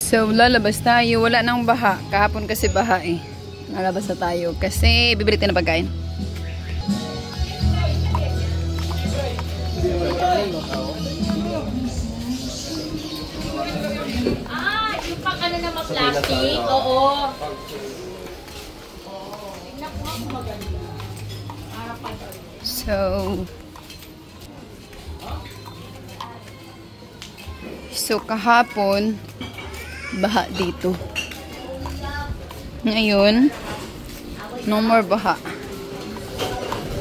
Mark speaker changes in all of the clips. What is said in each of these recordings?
Speaker 1: So, lalabas tayo. Wala nang baha. Kahapon kasi baha eh. Lalabas na tayo kasi bibili tayo ng pagkain.
Speaker 2: Yung pang ano na ma-plastic? Oo.
Speaker 1: So kahapon baha dito. Ngayon, no more baha.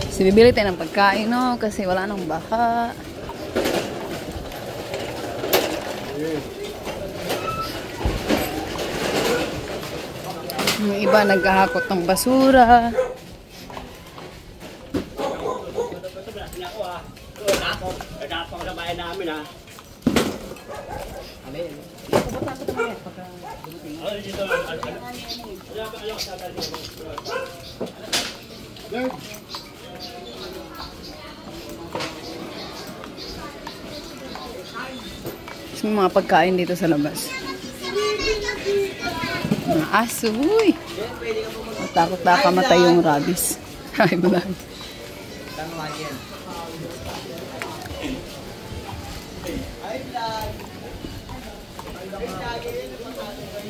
Speaker 1: So bibili tayo ng pagkain, no? Kasi wala nang baha. Yung iba naghahakot ng basura. Yung mga pagkain dito sa labas. Mga aso, uy! Takot na kamatay yung rabies. Ay, bulan.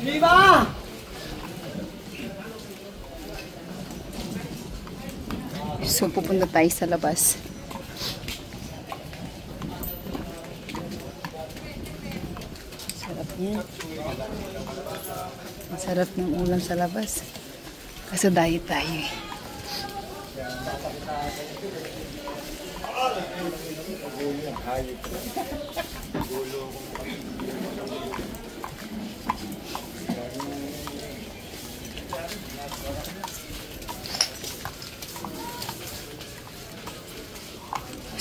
Speaker 3: Viva!
Speaker 1: So, pupunta tayo sa labas. Sarap niya. Ang sarap ng ulam sa labas. Kasi diet tayo eh.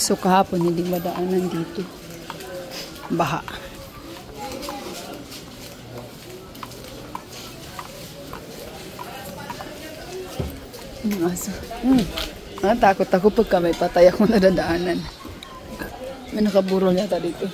Speaker 1: So kahapon hindi madaanan dito. Baha. Aso. Takot ako pagka may patay ako nadadaanan. May nakaburo yata dito.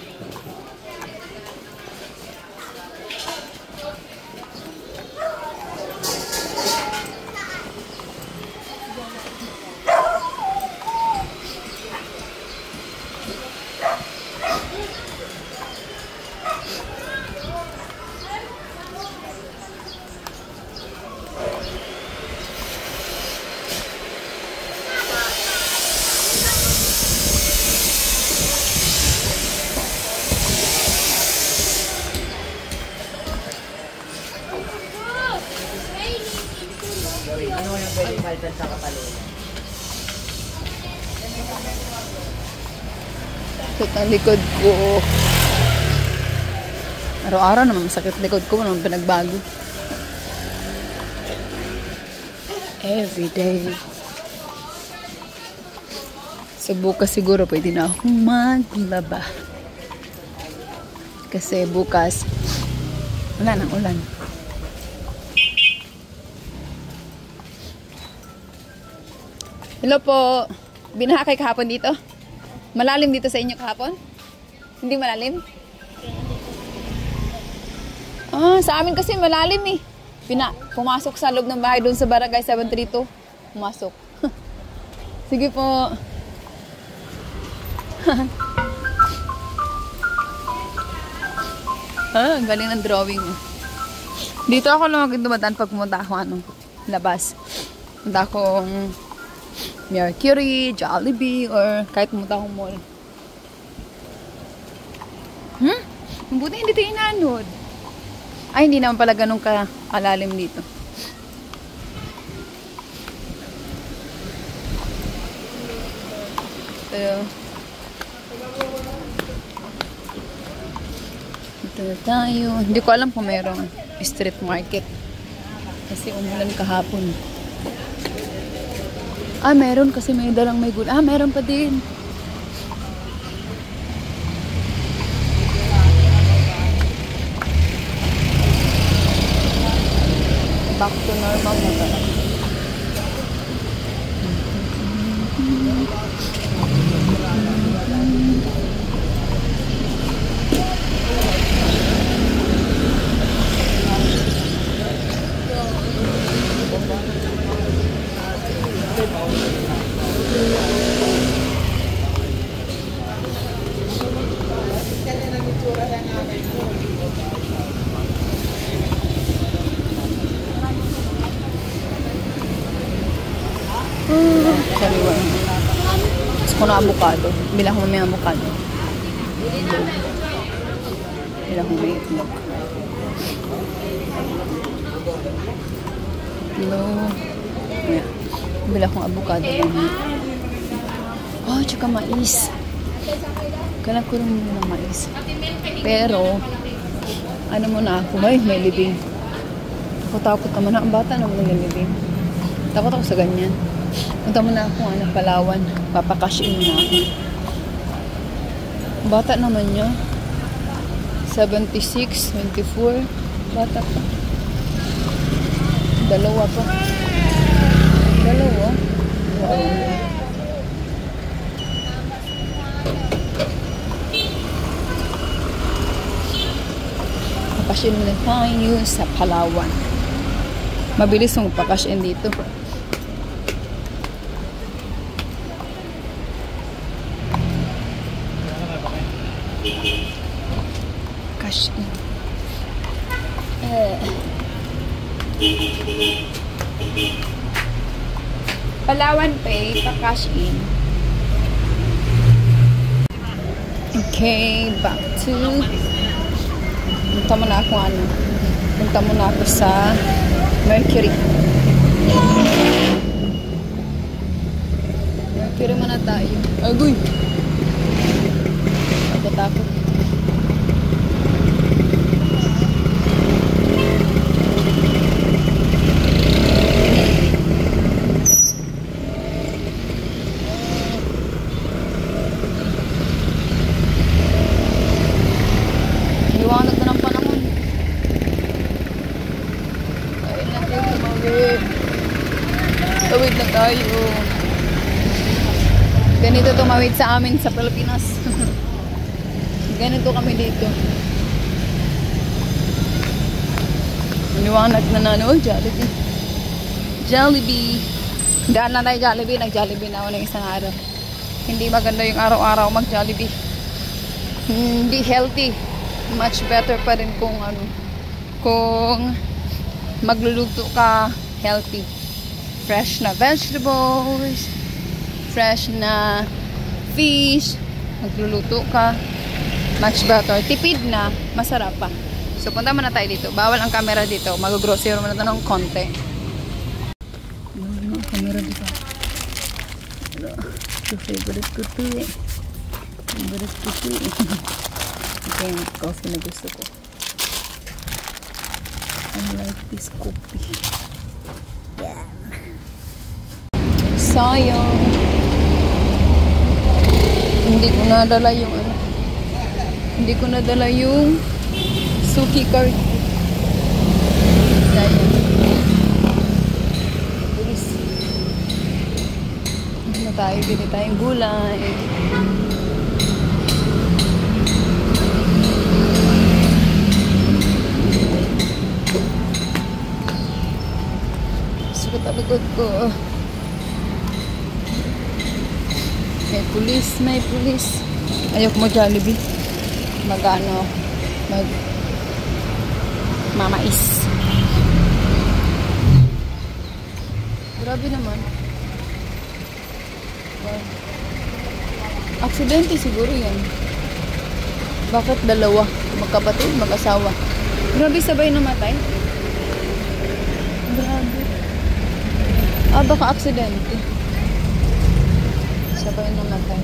Speaker 3: Ano yung pwede palitan sa kapaloob?
Speaker 1: Sakit ang likod ko. Araw-araw naman masakit likod ko. Naman pinagbago. Every day. So bukas siguro pwede na akong maglaba. Kasi bukas wala nang ulan. Hello po. Binaha kayo kahapon dito? Malalim dito sa inyo kahapon? Hindi malalim? Sa amin kasi malalim eh. Pumasok sa loob ng bahay doon sa barangay 732. Pumasok. Sige po. Ang galing ng drawing. Dito ako lang dumadaan pag pumunta ako labas. Punta akong Mercury, Jollibee, or kahit pumunta akong mall. Mabuti hindi tayo inanod. Ay, hindi naman pala ganun kalalim dito. Pero, ito na tayo. Hindi ko alam kung mayroong street market. Kasi umulan kahapon. Meron kasi may dalang may gulay. Meron pa din. Back to normal na talaga. ako ng avocado. Bili ako may avocado. Bili ako may itlog. Hello. Yeah. Bili akong avocado lang. Oh, tsaka mais. Kailan ko rin muna ng mais. Pero, ano muna ako, ay, may libing. Takot naman na ang bata na may libing. Takot ako sa ganyan. Punta muna ako, Palawan. Papakashin na ako. Bata naman niya. 76, 24. Bata pa. Dalawa pa. Dalawa? Wow. Papashin na tayo sa Palawan. Mabilis yung papashin dito. Cash in. Palawan Pay, pa-cash in. Okay, back to... Punta muna ako Punta muna ako sa Mercury. Mercury muna tayo. Agoy! Takot. Liwanag na ng panahon. Ayun na tayo tumawid. Tawid na tayo. Ganito tumawid sa amin sa Pilipinas. Ganito kami dito. Liwanag na Jollibee. Jollibee. Daan na tayo Jollibee. Nag-Jollibee na ako ng isang araw. Hindi maganda yung araw-araw mag-Jollibee. Hindi healthy. Much better pa rin kung magluluto ka healthy. Fresh na vegetables, fresh na fish, magluluto ka, much better. Tipid na, masarap pa. So punta muna tayo dito. Bawal ang camera dito. Mag-grocery muna ito ng konti. Bawal ang camera dito. Ito favorite ko ito eh. Favorite ko ito eh. Ito yung coffee na gusto ko. I like this coffee. Yeah. Sayang. Hindi ko nadala yung Hindi ko nadala yung suki card. Sayang. Bilis. Ano tayo? Bili tayong gulay. Likod ko. May pulis. Ayok mo Jollibee. Mamais. Grabe naman. Aksidente siguro yan. Bakit dalawa? Magkapatid, mag-asawa. Grabe sabay namatay. Grabe. Baka aksidente. Sabay namatay.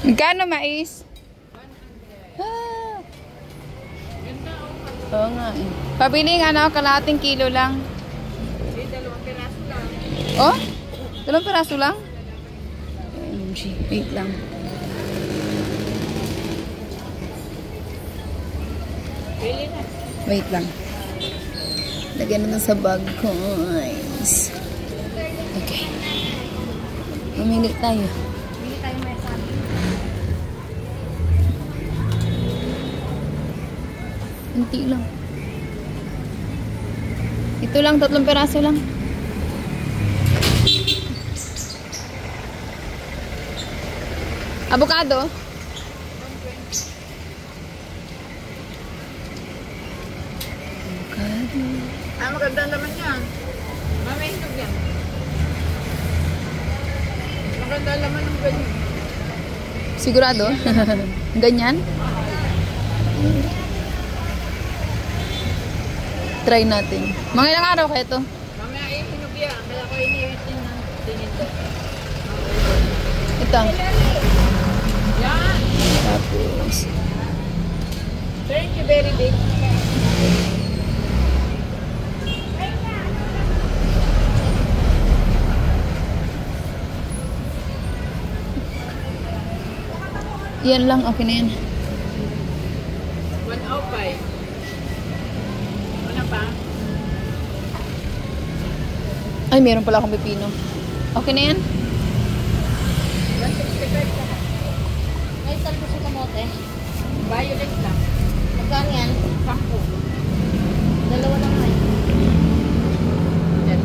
Speaker 1: Magkano mais? 100. Oo nga eh. Pabili nga kalahating kilo lang. Oh? 2 piraso lang? Wait lang. Wait lang. Lagyan na sa bag ko. Okay. Mamili tayo.
Speaker 2: Bili tayo may sabi.
Speaker 1: Unti lang. Ito lang, 3 piraso lang. Avocado?
Speaker 2: Ah, maganda naman yan. Mamay hinog yan. Maganda naman ng ganyan.
Speaker 1: Sigurado? Ganyan? Try natin. Mga ilang araw kaya to?
Speaker 2: Mamaya hinog yan. Kaya ko iniwit din ng tinito.
Speaker 1: Ito.
Speaker 2: Yan.
Speaker 1: Tapos.
Speaker 2: Thank you very big.
Speaker 1: Yan lang. Okay na yan.
Speaker 2: 105. Ano pa?
Speaker 1: Ay, meron pala akong pepino. Okay na yan?
Speaker 2: 165 ka.
Speaker 4: May salpo sa kamote.
Speaker 2: Violet lang.
Speaker 4: Magkano yan?
Speaker 2: 10.
Speaker 4: Dalawa lang ay.
Speaker 2: Yan.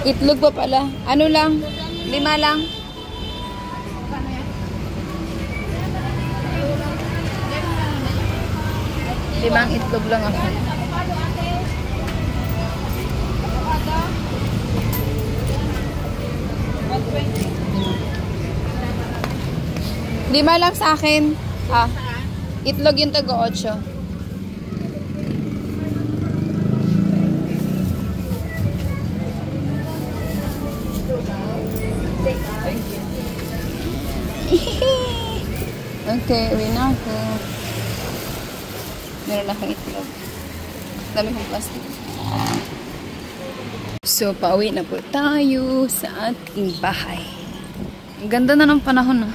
Speaker 1: Itlog pa pala. Ano lang? 5 lang. Limang itlog lang ako. Lima lang sa akin. Ah, itlog yung taga-8. Okay, uwi na ako. Meron akong itlog. Dami kong plastic. So, pauwi na po tayo sa ating bahay. Ang ganda na ng panahon, ah.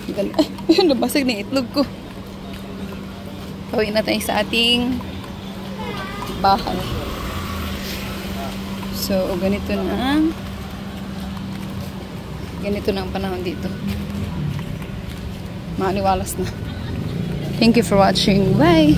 Speaker 1: Ang ganda. Ay, nabasag na yung itlog ko. Pauwi na tayo sa ating bahay. So, ganito na ang panahon dito. Maaliwalas na. Thank you for watching. Bye!